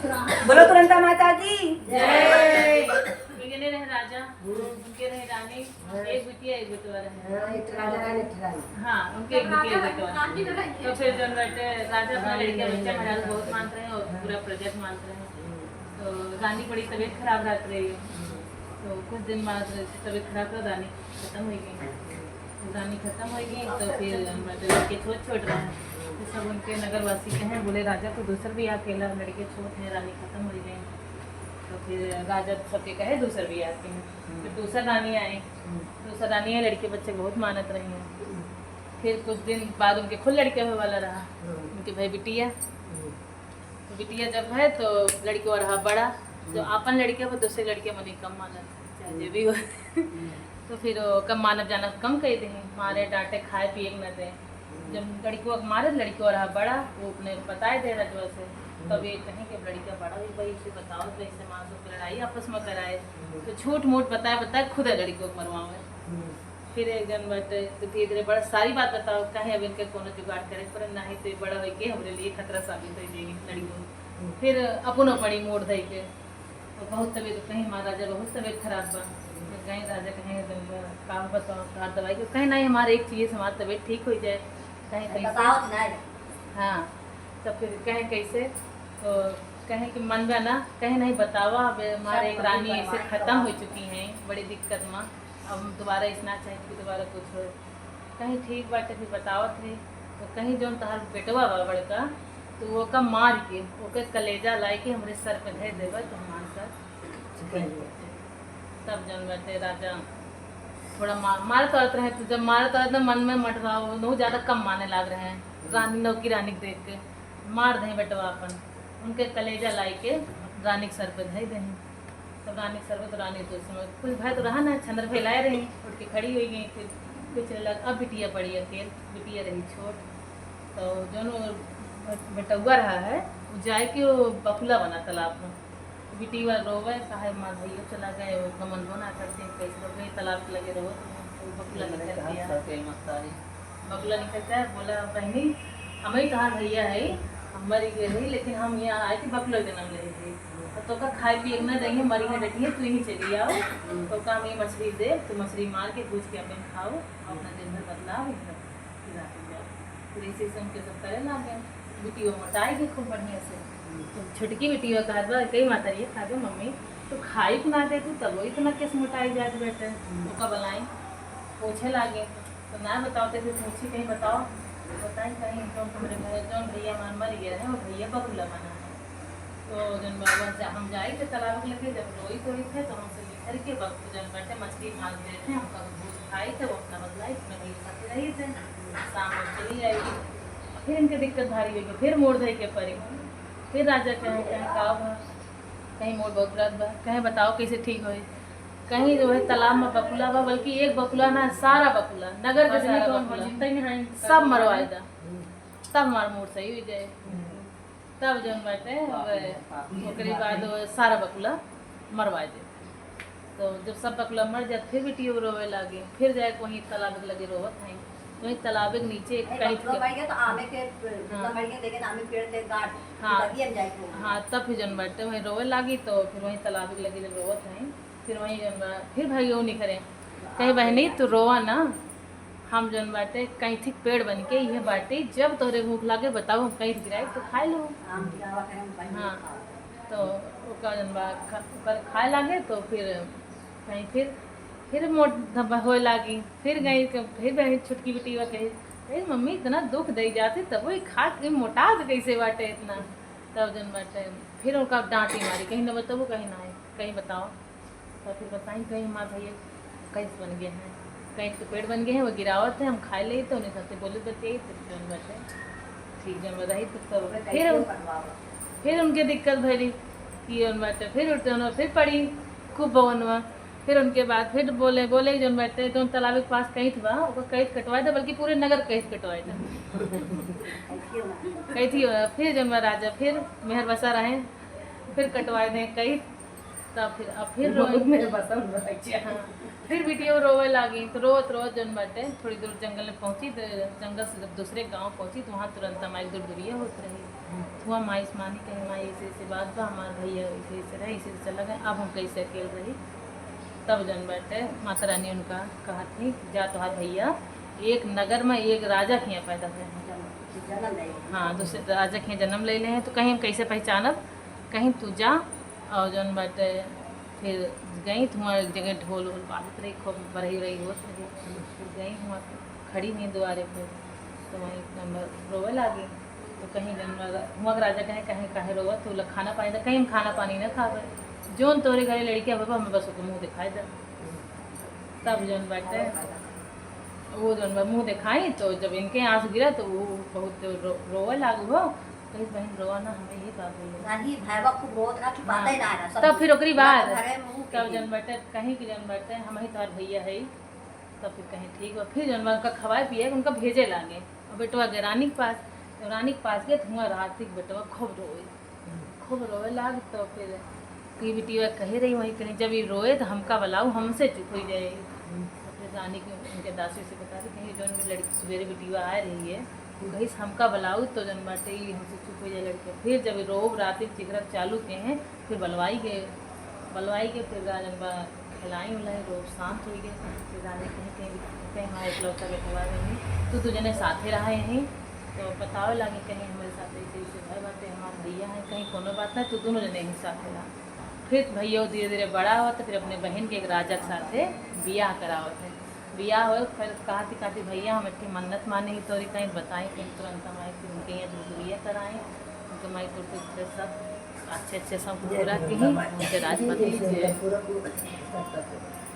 बोलो तुरंता माता की जय। इन्हें रहे राजा, उनके रहे रानी, एक बिटिया एक बेटवा रहे। हाँ, उनके एक बिटिया एक बेटवा। तो फिर जो बेटे राजा अपना लड़का बच्चा महाराज बहुत मानते हैं और पूरा प्रोजेक्ट मानते हैं। तो रानी बड़ी तबीयत खराब रहती रही। तो कुछ दिन बाद तबीयत खराब तो रानी खत्म हो गई। रानी खत्म हो गई तो फिर लड़के छोट रहे हैं। तो सब उनके नगरवासी कहें बोले राजा को दूसर भी अकेला लड़के छोट हैं, रानी खत्म हो गई। तो फिर राजा सबके कहे दूसर भी आते हैं। फिर दूसर रानी आए, दूसर रानी है लड़के बच्चे बहुत मानत रही हैं। फिर कुछ दिन बाद उनके खुद लड़के हुए वाला रहा, उनके भाई बिटिया। तो बिटिया जब है तो लड़के और रहा बड़ा, जो अपन लड़के हो दूसरे लड़के मनी कम मानत चाहे जो भी हो। तो फिर कम मानव जाना कम कह दें, मारे डांटे खाए पिए न दें। जब लड़कियों को मारे लड़कियों रहा बड़ा, वो अपने बताए दे रजवा से। तब ये कहें कि लड़का बड़ा हुई भाई इसे बताओ तो ऐसे माँ से लड़ाई आपस में कराए। तो झूठ मूठ बताए खुद है लड़कियों को मरवावे। फिर एक जन बटे तो धीरे धीरे बड़ा सारी बात बताओ कहीं अब इनके कोनो जुगाड़ करे पर नहीं तो बड़ा हो के हमारे लिए खतरा साबित हो जाएगी लड़कियों। फिर अपनो पड़ी मोड़ दे के तो बहुत तबीयत कहीं महाराजा बहुत तबीयत खराब बा। तो कहीं राजा कहीं काम बताओ दवाई को कहीं नहीं हमारे एक चीज़ हमारी तबीयत ठीक हो जाए कहीं कैसे। हाँ तो फिर कहें कैसे तो कहें कि मन में ना कहीं नहीं बतावा अब हमारे एक रानी ऐसे ख़त्म हो चुकी हैं बड़ी दिक्कत में, अब दोबारा इतना चाहिए कि दोबारा कुछ हो। कहीं ठीक बात फिर बतावत थे तो कहीं जो तहार बेटवा बा बड़का तो वो का मार के ओके कलेजा ला के हमारे सर पे धर देगा तो हमारे सर तब जन बैठे राजा थोड़ा मार तो रहे। तो जब मार तो एकदम मन में मट रहा हो बहुत ज़्यादा कम माने लग रहे हैं। रानी नौकी रानी को देख के मार दें बेटवा अपन उनके कलेजा लाई के रानी के सर पे धर दें। तब रानी के सर पे तो रानी तो समय कुछ भय तो रहा ना छंदर फैलाए रही उठ के खड़ी हो गई। फिर कुछ लग अब बिटिया पड़ी अकेल बिटिया रही छोट। तो जो बेटुआ रहा है वो जाए कि वो बकुला बना तालाब में बिटिया रोवे कहा माँ भैया चला गए वो कमन बना करते कैसे लोग गए तालाब के लगे रहो तो बकुला निकल दिया। बकुला निकलता है बोला बहनी हमें कहा भैया है हम मरी गए रही लेकिन हम यहाँ आए थे बकुला जन्म ले थे तो का खाए पिए न देंगे मरी है डटी है तू ही चली आओ तो का हमें मछली दे तो मछली मार के पूछ के अपन खाओ अपना दिन भर बदलाव फिर इसी से उनके सब करे लागे। बिटियों मोटाएगी खूब बढ़िया से तो छुटकी बिटियों का कई माता रही खा दो मम्मी तो खाई ना दे तू तब वही इतना किस मोटाई जाए बेटे तो का बनाई पूछे लागे तो ना बताओते फिर पूछी कहीं बताओ बताएं कहीं जो तुम्हारे जौन भैया मान मर गए हैं वो भैया बकुला बना है। तो जन बाबा से हम जाए थे तालाब लगे जब रोई कोई थे तो हमसे लिखर के वक्त जन बैठे मछली भाग गए थे हमका भूख खाई थे वो अपना बदलाई अपने भैया खाते रही थे शाम में चली जाएगी। फिर इनकी दिक्कत भारी हुई फिर मोड़ धई के पड़ी। फिर राजा कहें कहीं का कहीं मोड़ बकुला बा कहीं बताओ कैसे ठीक हो। कहीं जो है तालाब में बकुला बा बल्कि एक बकुला ना सारा बकुला नगर के सारा बकुला सब मरवाए दा तब हमारा मूड सही हो जाए। तब जो बैठे ओकरे बाद सारा बकुला मरवाए दे। तो जब सब बकुला मर जाए फिर बेटी रोवे लागे फिर जाए वहीं तालाब लगे रोवत हैं वहीं तालाब के नीचे कहीं हाँ तब फिर जन बैठते वहीं रोवे लागी तो फिर वहीं तालाब के लगे रोवत हैं फिर वहीं जन फिर भाई वो नहीं करे कहीं बहनी तो रोवा ना हम जन बाटे कहीं ठीक पेड़ बन के ये बाटे जब तोहरे भूख लागे बताओ हम कहीं गिराए तो खाए लो। हाँ तो जन खाए लागे तो फिर कहीं फिर मोट हो लागी फिर गई फिर बहनी छुटकी बेटी वा कही अरे मम्मी इतना दुख दे जाते तब वही खा के मोटा कैसे बाटे इतना। तब जन बाटे फिर उनका डांटी मारी कहीं ना बताओ कहीं ना कहीं बताओ तो फिर बताई कहीं माँ भैया कैसे बन गए हैं कहीं तो पेड़ बन गए हैं वो गिरावत है हम खाए ले तो उन्हें सबसे बोले बच्चे तो बचे ठीक जन बताई तो फिर उनके दिक्कत भरी कि बाटे फिर उठते फिर पड़ी खूब भवनवा। फिर उनके बाद फिर बोले जन बैठते तो तालाब के पास कहीं था वो कैद कटवाए थे बल्कि पूरे नगर कैद कटवाए थे कहीं थी। फिर जन राजा फिर मेहर बसा रहे फिर कटवाए थे कहीं तब फिर फिर बिटिया रोवे लगी तो रोत जन बाटे थोड़ी दूर जंगल में पहुंची तो जंगल से जब दूसरे गांव पहुंची तो वहाँ तुरंत हमारी दूर दूरिया होती रही। हुआ माई मानी कहीं माई ऐसे बात बा हमारे भैया ऐसे रहे ऐसे चला गए, अब हम कैसे अकेले रही। तब जन बैठे माता रानी उनका कहा थी जा तुम्हारे भैया एक नगर में एक राजा के यहाँ पैदा हुए हैं, हाँ दूसरे राजा के यहाँ जन्म ले ले हैं, तो कहीं हम कैसे पहचानब, कहीं तू जा। और जन बैठे फिर गई तो वहाँ एक जगह ढोल वोल बाजत रही, खूब बरही रही होत रही। फिर गई वहाँ खड़ी नहीं द्वारे पे, तो वहीं नंबर रोवे लागी। तो कहीं जन वहाँ राजा कहे कहीं काहे रोवा, तो लोग खाना पानी कहीं हम खाना पानी न खावे, जोन तोरे घरे लड़कियाँ बाबा हमें बस मुँह दिखाई दे। तब जन बैठे वो जन मुँह दिखाई, तो जब इनके आंसू गिरा तो वो बहुत रोवे लागू हो। कहीं बहन रोवा ना, हमें ये बात हुई। तब फिर ओकरी बाद तब जन बैठे कहीं की जन बैठे हम ही तुम्हारे भैया है। तब फिर कहीं ठीक बा, फिर जन उनका खवाए पिए उनका भेजे लागे। और बेटवा गए रानी के पास, तो रानी के पास गए तो हुआ रात बेटवा खूब रोए लाग। तो फिर की बेटिया कही रही वहीं कहीं जब ये रोए तो हमका बुलाओ, हमसे चुप हो जाए। तो फिर रानी के उनके दासी से बता रही कहीं जो लड़की सवेरे बेटिया आ रही है, कहीं हमका बुलाओ तो जन बाटे ही हमसे चुप हो जाए लड़के। फिर जब रोब रात चिकरक चालू के हैं, फिर बलवाई के फिर राजन बा खिलाई उलाई, रोब शांत हो गए। फिर रानी कहीं हमारे इकलौता बेटवा रही तू तुझे साथे रहा यहीं, तो बताओ लगे कहीं हमारे साथ ऐसे ऐसे भाई बातें हमारे भैया हैं, कहीं कोनो बात नहीं, तो दोनों जने ही साथे रहा। फिर भैया धीरे धीरे बड़ा हुआ तो फिर अपने बहन के एक राजा के साथे बियाह करावत है। बियाह हो फिर कहती भैया हम इतनी मन्नत माने ही तोरी कहीं बताएं, कहीं तुरंत हम आए फिर उनके यहाँ बिया कराएँ, उनके माई तो सब अच्छे सब पूरा के ही उनके राजपति से